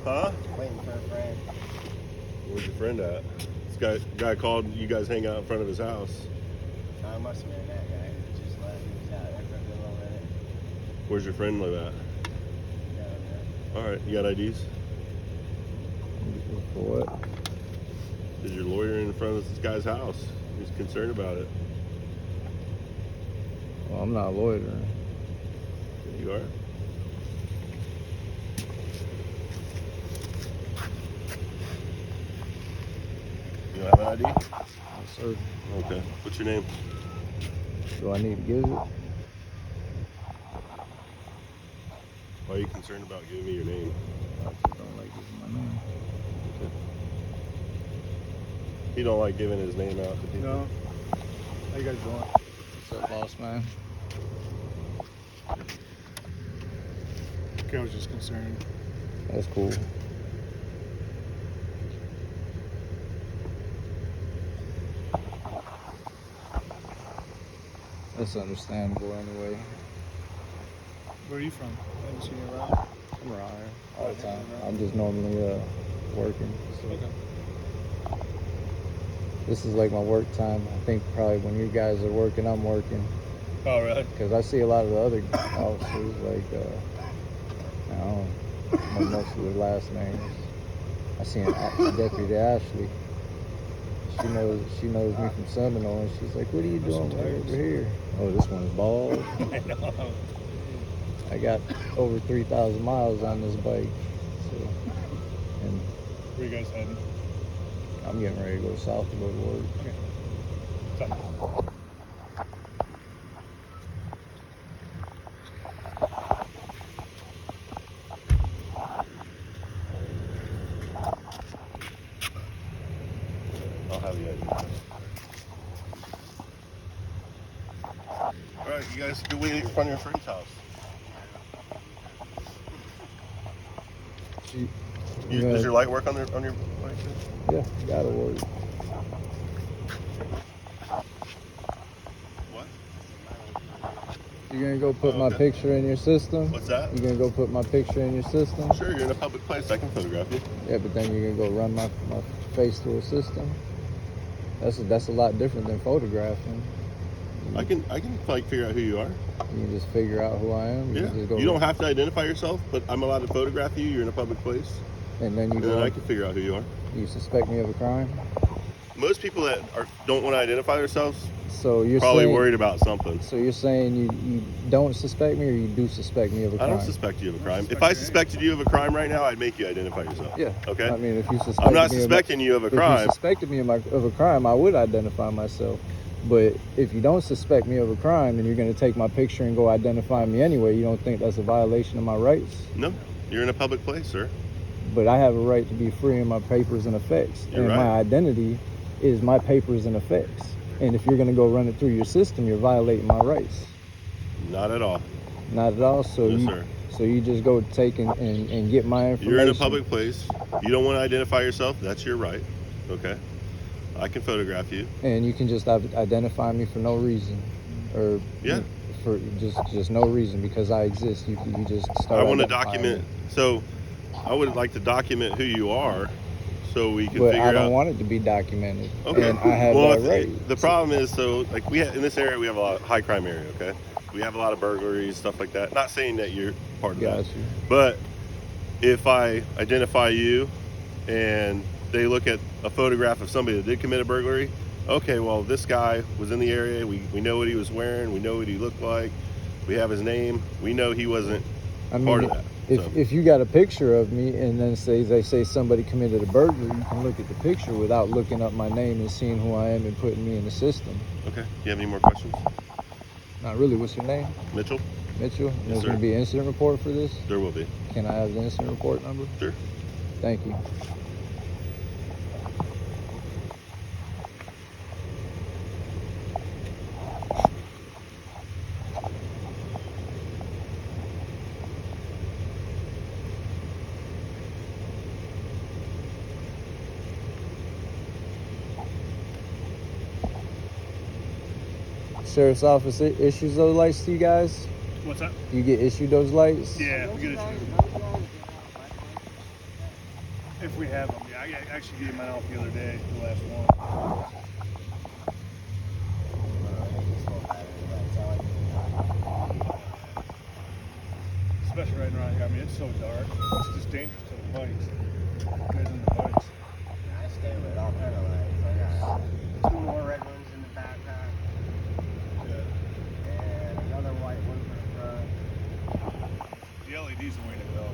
Huh? Waiting for a friend. Where's your friend at? This guy called you guys hang out in front of his house. I must have been that guy who just left. He was out there for a good little minute. Where's your friend live at? Yeah, All right, you got IDs? For what? Is your lawyer in front of this guy's house? He's concerned about it. Well, I'm not loitering. You are? You don't have an ID? Yes, sir. Okay. What's your name? Do I need to give it? Why are you concerned about giving me your name? I just don't like giving my name. Okay. He don't like giving his name out to people. No. How you guys doing? What's up, boss man? Okay, I was just concerned. That's cool. That's understandable anyway. Where are you from? I haven't seen you around. I'm around here all the time. I'm just normally working. So. Okay. This is like my work time. I think probably when you guys are working, I'm working. Oh, really? Because I see a lot of the other officers, like, I don't know most of their last names. I seen Deputy Ashley. She knows me from Seminole, and she's like, "What are you doing right over here?" Oh, this one's bald. I know. I got over 3,000 miles on this bike, so, and Where you guys heading? I'm getting ready to go south to go to work. Okay. Something. I'll have you ID. All right, you guys go wait in front of your friend's house. Does your light work on your bike? Yeah, gotta work. What? You gonna go put my picture in your system? What's that? You gonna go put my picture in your system? Sure, you're in a public place. I can photograph you. Yeah, but then you're gonna go run my face through a system. That's a lot different than photographing. I can like figure out who you are. You can just figure out who I am. Yeah. Just go You don't have to identify yourself, but I'm allowed to photograph you. You're in a public place, and then and then I can figure out who you are. You suspect me of a crime. Most people that don't want to identify themselves So you're probably saying, worried about something. So you're saying you don't suspect me, or you do suspect me of a crime? I don't suspect you of a crime. If I suspected you of a crime right now, I'd make you identify yourself. Yeah. Okay. I mean, if you suspect I'm not suspecting you of a crime. If you suspected me of a crime, I would identify myself. But if you don't suspect me of a crime and you're going to take my picture and go identify me anyway, you don't think that's a violation of my rights? No, you're in a public place, sir. But I have a right to be free in my papers and effects. You're and right. My identity is my papers and effects. And if you're going to go run it through your system, you're violating my rights. Not at all. Not at all. So No, you, sir. So you just go take and get my information. You're in a public place. You don't want to identify yourself. That's your right. Okay. I can photograph you. And you can just identify me for no reason, or Yeah. For just no reason, because I exist. You just start. I want to document. So I would like to document who you are, so we can But figure I out. don't want it to be documented. Okay. And I have that right. The problem is, so like in this area, we have a lot of high crime area. Okay. We have a lot of burglaries, stuff like that. Not saying that you're part of that. Got you. But if I identify you and they look at a photograph of somebody that did commit a burglary, okay, well, this guy was in the area. We know what he was wearing. We know what he looked like. We have his name. We know he wasn't part of that. If you got a picture of me and then they say somebody committed a burglary, you can look at the picture without looking up my name and seeing who I am and putting me in the system. Okay. Do you have any more questions? Not really. What's your name? Mitchell? Mitchell. Yes, There's sir. going to be an incident report for this? There will be. Can I have the incident report number? Sure. Thank you. Sheriff's office issues those lights to you guys? What's that? You get issued those lights? Yeah, we get it. If we have them, yeah. I actually gave mine out the other day, the last one. Especially right around here. I mean, it's so dark. It's just dangerous to the bikes. Guys in the bikes. I stay with all kind of lights. I got 2 more red ones in the backpack. And another white one for the front. The LED's the way to go.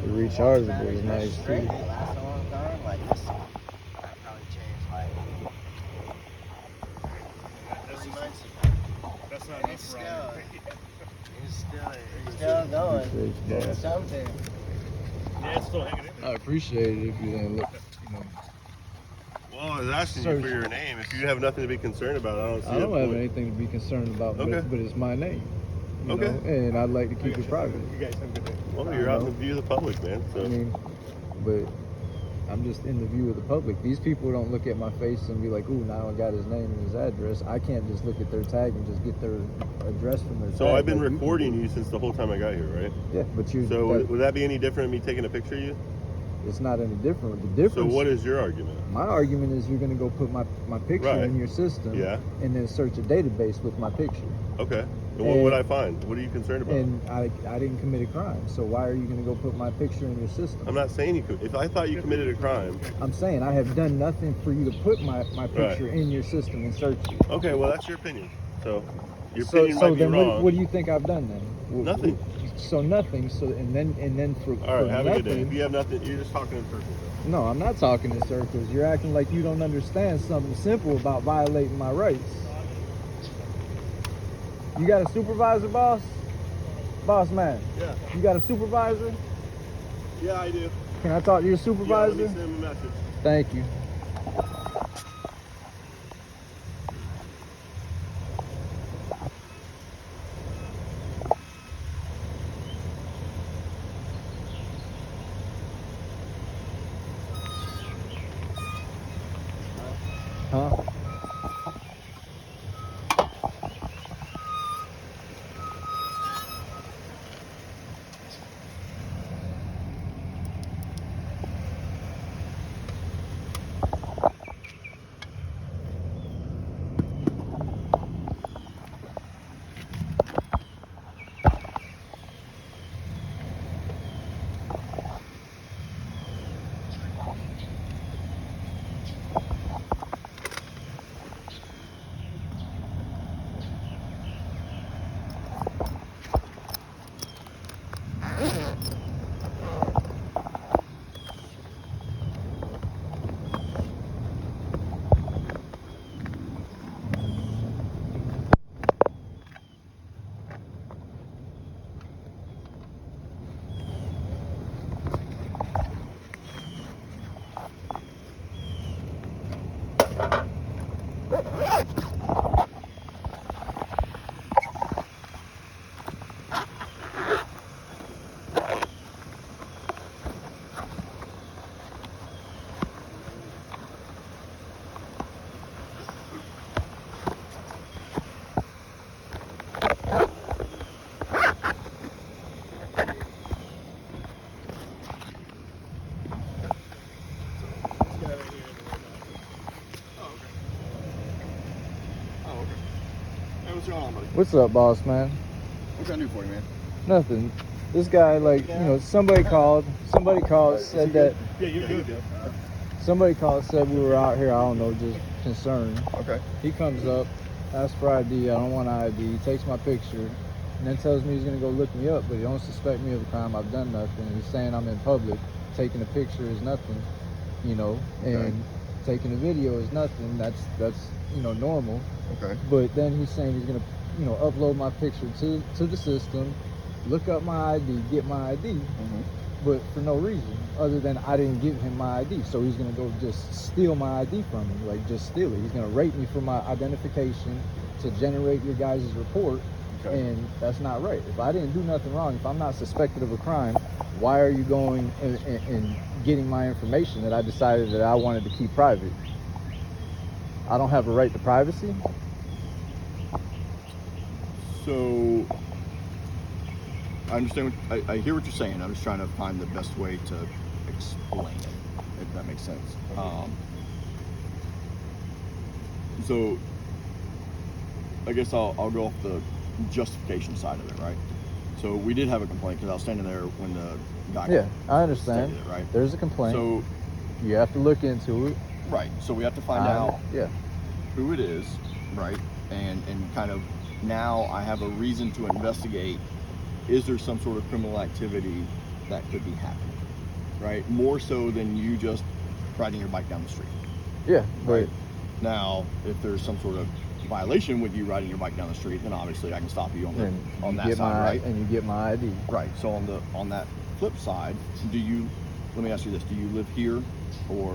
The rechargeable is nice too. They last a long time. Like this, I probably changed like That's 3 just, months ago. that's not And enough it's for still, all. it's still going. Yeah. It's something. Yeah, it's still hanging in I appreciate it if you didn't look, Well, I was asking you for your name. If you have nothing to be concerned about, I don't see I don't a have point. anything to be concerned about, Okay. but it's my name. You Okay. know, and I'd like to keep it private. You guys have a good day. Well, you're out in the view of the public, man. I So mean, but I'm just in the view of the public. These people don't look at my face and be like, ooh, now I got his name and his address. I can't just look at their tag and just get their address from their tag. so I've been like recording can you since the whole time I got here, right? do. Yeah, but you. So would that be any different than me taking a picture of you? It's not any different. The difference. So what is your argument? My argument is you're going to go put my picture Right. in your system, Yeah. and then search a database with my picture. Okay. And what would I find? What are you concerned about? And I didn't commit a crime, so why are you going to go put my picture in your system? I'm not saying you could. If I thought you committed a crime. I'm saying I have done nothing for you to put my picture in your system and search you. Okay, well that's your opinion. So your So, opinion so might be then wrong. what do you think I've done then? Nothing. So nothing. So and then for All right, for have nothing, a good day. If you have nothing, you're just talking in circles. No, I'm not talking in circles. You're acting like you don't understand something simple about violating my rights. You got a supervisor, boss? Boss man. Yeah. You got a supervisor? Yeah, I do. Can I talk to your Yeah, supervisor? let me send him a message. Thank you. Huh? What's going on, buddy? What's up, boss man? What can I do for you, man? Nothing. This guy, like, you know, somebody called, said that, Yeah, you're good. somebody called, said we were out here, I don't know, just concerned. Okay. He comes up, asks for ID, I don't want ID, he takes my picture, and then tells me he's gonna go look me up, but he don't suspect me of a crime, I've done nothing. He's saying I'm in public, taking a picture is nothing, you know, and taking a video is nothing, that's you know, normal. Okay. But then he's saying he's gonna, you know, upload my picture to the system, look up my ID, get my ID, but for no reason other than I didn't give him my ID. So he's gonna go just steal my ID from me, like just steal it. He's gonna rate me for my identification to generate your guys' report, and that's not right. If I didn't do nothing wrong, if I'm not suspected of a crime, why are you going and getting my information that I decided that I wanted to keep private? I don't have a right to privacy. So I understand. I hear what you're saying. I'm just trying to find the best way to explain it, if that makes sense. So I guess I'll go off the justification side of it, right? So we did have a complaint because I was standing there when the guy. Yeah, I understand. Stated it, right? There's a complaint. So you have to look into it. right. So we have to find out Yeah. who it is, right? And kind of now I have a reason to investigate. Is there some sort of criminal activity that could be happening, right? More so than you just riding your bike down the street. Yeah, Right. Now, if there's some sort of violation with you riding your bike down the street, then obviously I can stop you on that side, right? And you get my ID. Right. So on that flip side, let me ask you this: do you live here or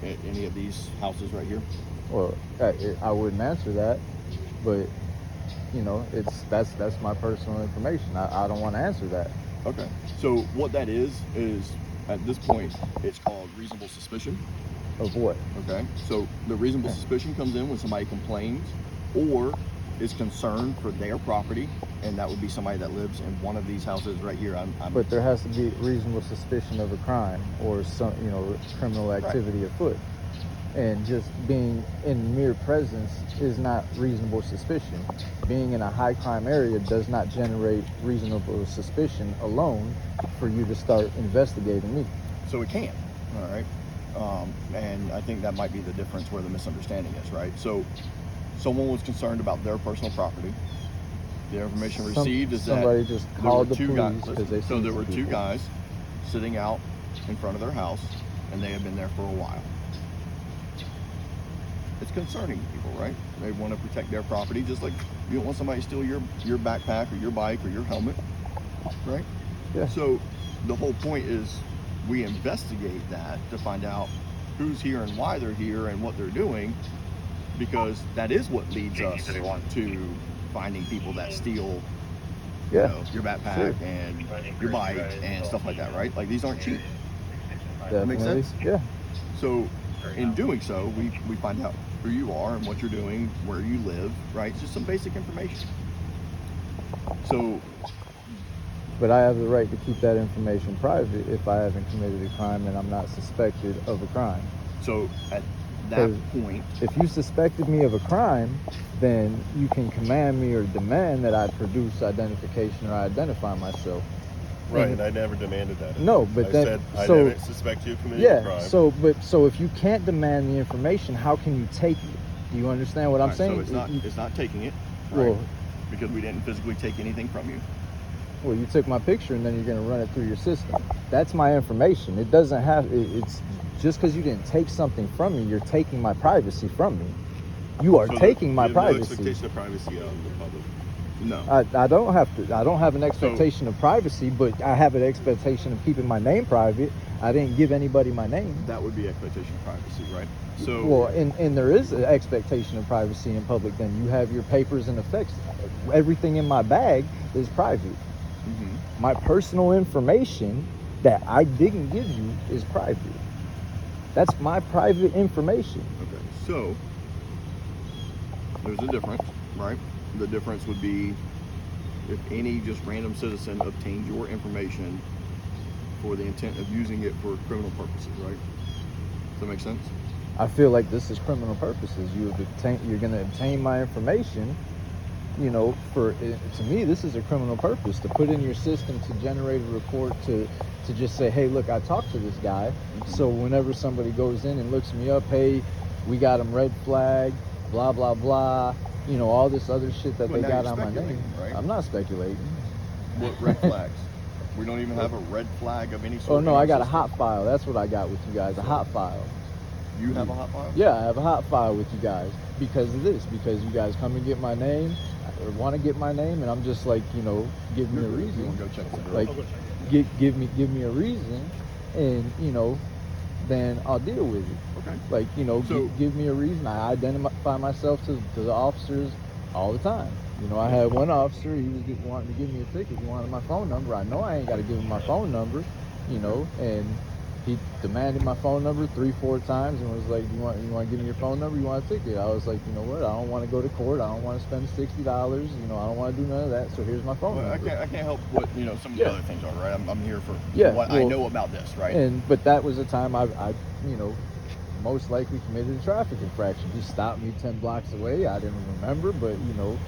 at any of these houses right here? Well, I wouldn't answer that, but that's my personal information. I don't want to answer that. Okay. So what that is at this point it's called reasonable suspicion. Of what? Okay. So the reasonable suspicion comes in when somebody complains or is concerned for their property, and that would be somebody that lives in one of these houses right here. But there has to be reasonable suspicion of a crime or some criminal activity afoot. And just being in mere presence is not reasonable suspicion. Being in a high crime area does not generate reasonable suspicion alone for you to start investigating me. So it can, all right? And I think that might be the difference where the misunderstanding is, right? So someone was concerned about their personal property. The information received is that somebody just called the police because they so there were two guys sitting out in front of their house, and they had been there for a while. It's concerning to people, right? They want to protect their property, just like you don't want somebody to steal your backpack or your bike or your helmet, right? Yeah. So the whole point is we investigate that to find out who's here and why they're here and what they're doing, because that is what leads us to finding people that steal your backpack and your bike and stuff like that, right? Like these aren't cheap. That makes sense? Yeah. So in doing so, we find out who you are and what you're doing, where you live, right? It's just some basic information. So but I have the right to keep that information private if I haven't committed a crime and I'm not suspected of a crime. So at that point, if you suspected me of a crime, then you can command me or demand that I produce identification or identify myself. Right, and I never demanded that. No, but I then said I so never suspect you of committing a crime. so if you can't demand the information, how can you take it? Do you understand what I'm saying? So it's not taking it, right? Well, because we didn't physically take anything from you. Well, you took my picture and then you're going to run it through your system. That's my information. It doesn't have, it's just because you didn't take something from me, you're taking my privacy from me. You are taking my privacy. No expectation of privacy out in the public. No. I don't have an expectation of privacy, but I have an expectation of keeping my name private. I didn't give anybody my name. That would be expectation of privacy, right? So well, and there is an expectation of privacy in public. Then you have your papers and effects. Everything in my bag is private. Mm-hmm. My personal information that I didn't give you is private. That's my private information. Okay, so there's a difference, right? The difference would be if any just random citizen obtained your information for the intent of using it for criminal purposes, right? Does that make sense? I feel like this is criminal purposes. You're going to obtain my information. To me, this is a criminal purpose, to put in your system to generate a report to just say, hey, look, I talked to this guy. Mm-hmm. So whenever somebody goes in and looks me up, hey, we got him red flag, blah, blah, blah, all this other shit that they got on my name. Right? I'm not speculating. What red flags? We don't even have a red flag of any sort. Oh, no, I got a hot file. That's what I got with you guys, a hot file. You have a hot file? Yeah, I have a hot file with you guys because of this, because you guys come and get my name, or want to get my name, and I'm just like, give me a reason. You want to go check that? Like, give me a reason, and then I'll deal with it. Okay. Like, give me a reason. I identify myself to the officers all the time. I had one officer, he was wanting to give me a ticket. He wanted my phone number. I know I ain't got to give him my phone number, and he demanded my phone number 3-4 times and was like, you want to give me your phone number? You want a ticket? I was like, you know what? I don't want to go to court. I don't want to spend $60. You know, I don't want to do none of that. So here's my phone Well, number. I can't help what, you know, some of the Yeah. other things are, right? I'm here for Yeah, what I well, know about this, right? But that was a time I you know, most likely committed a traffic infraction. He stopped me 10 blocks away. I didn't remember, but you know,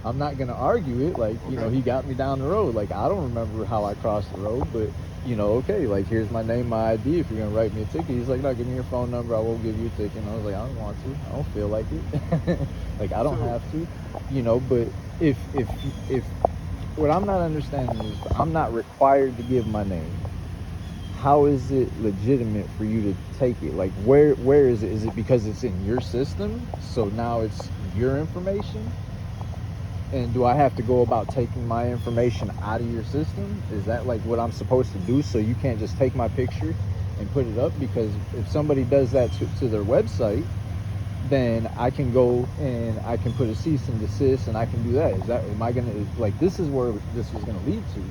I'm not gonna argue it. Like, you know, he got me down the road. Like, I don't remember how I crossed the road, but you know, okay, like, here's my name, my ID. If you're gonna write me a ticket, he's like, no, give me your phone number. I won't give you a ticket. And I was like, I don't want to. I don't feel like it. Like, I don't have to. You know, but if what I'm not understanding is I'm not required to give my name. How is it legitimate for you to take it? Like, where is it? Is it because it's in your system? So now it's your information? And do I have to go about taking my information out of your system? Is that like what I'm supposed to do? So you can't just take my picture and put it up? Because if somebody does that to their website, then I can go and I can put a cease and desist and I can do that. Am I gonna, like, this is where this was gonna lead to.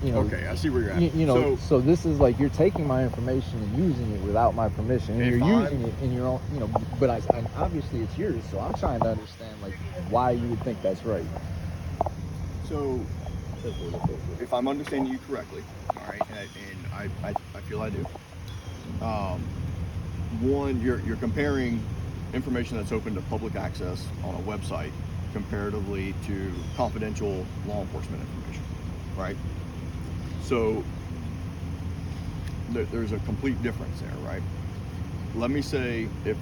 You know, Okay, I see where you're at. you know, so this is like you're taking my information and using it without my permission, and you're using it in your own, you know, but and obviously it's yours, so I'm trying to understand like why you would think that's right. So, if I'm understanding you correctly, all right, and I feel I do. One, you're comparing information that's open to public access on a website comparatively to confidential law enforcement information, right? So there's a complete difference there, right? Let me say if